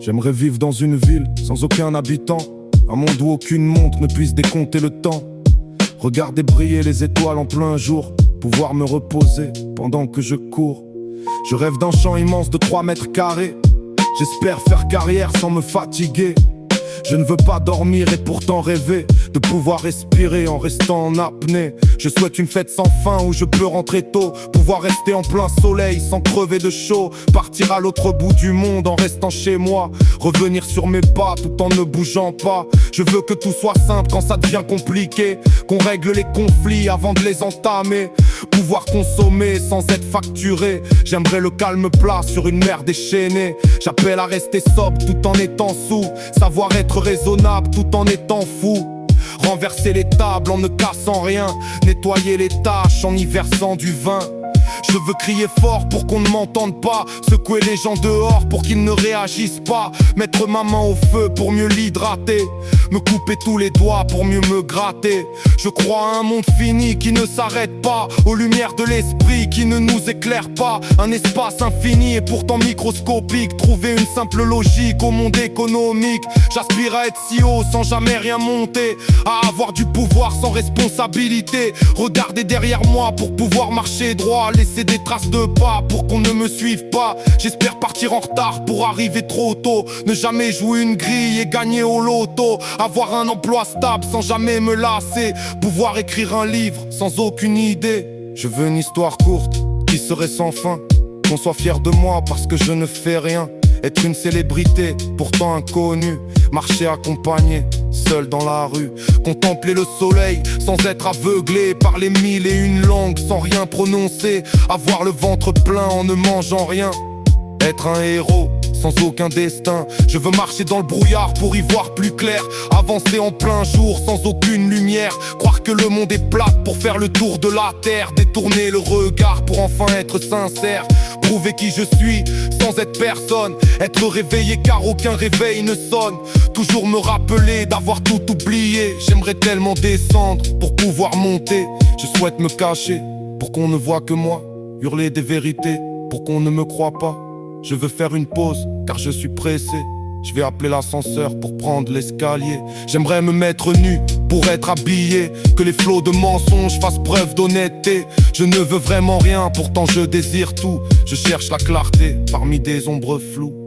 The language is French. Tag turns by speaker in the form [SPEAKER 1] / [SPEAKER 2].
[SPEAKER 1] J'aimerais vivre dans une ville sans aucun habitant, un monde où aucune montre ne puisse décompter le temps. Regarder briller les étoiles en plein jour, pouvoir me reposer pendant que je cours. Je rêve d'un champ immense de 3 mètres carrés. J'espère faire carrière sans me fatiguer. Je ne veux pas dormir et pourtant rêver de pouvoir respirer en restant en apnée. Je souhaite une fête sans fin où je peux rentrer tôt, pouvoir rester en plein soleil sans crever de chaud, partir à l'autre bout du monde en restant chez moi, revenir sur mes pas tout en ne bougeant pas. Je veux que tout soit simple quand ça devient compliqué, qu'on règle les conflits avant de les entamer, pouvoir consommer sans être facturé. J'aimerais le calme plat sur une mer déchaînée. J'appelle à rester sobre tout en étant sous, savoir être raisonnable tout en étant fou. Renverser les tables en ne cassant rien, nettoyer les tâches en y versant du vin. Je veux crier fort pour qu'on ne m'entende pas, secouer les gens dehors pour qu'ils ne réagissent pas, mettre ma main au feu pour mieux l'hydrater, me couper tous les doigts pour mieux me gratter. Je crois à un monde fini qui ne s'arrête pas, aux lumières de l'esprit qui ne nous éclaire pas. Un espace infini et pourtant microscopique, trouver une simple logique au monde économique. J'aspire à être si haut sans jamais rien monter, à avoir du pouvoir sans responsabilité, regarder derrière moi pour pouvoir marcher droit, laisser des traces de pas pour qu'on ne me suive pas. J'espère partir en retard pour arriver trop tôt, ne jamais jouer une grille et gagner au loto, avoir un emploi stable sans jamais me lasser, pouvoir écrire un livre sans aucune idée. Je veux une histoire courte qui serait sans fin, qu'on soit fier de moi parce que je ne fais rien, être une célébrité pourtant inconnue, marcher accompagné, seul dans la rue, contempler le soleil sans être aveuglé par les 1001 langues, sans rien prononcer, avoir le ventre plein en ne mangeant rien, être un héros sans aucun destin. Je veux marcher dans le brouillard pour y voir plus clair, avancer en plein jour sans aucune lumière, croire que le monde est plat pour faire le tour de la terre, détourner le regard pour enfin être sincère, prouver qui je suis sans être personne, être réveillé car aucun réveil ne sonne, toujours me rappeler d'avoir tout oublié. J'aimerais tellement descendre pour pouvoir monter, je souhaite me cacher pour qu'on ne voit que moi, hurler des vérités pour qu'on ne me croie pas. Je veux faire une pause car je suis pressé, je vais appeler l'ascenseur pour prendre l'escalier. J'aimerais me mettre nu pour être habillé, que les flots de mensonges fassent preuve d'honnêteté. Je ne veux vraiment rien, pourtant je désire tout. Je cherche la clarté parmi des ombres floues.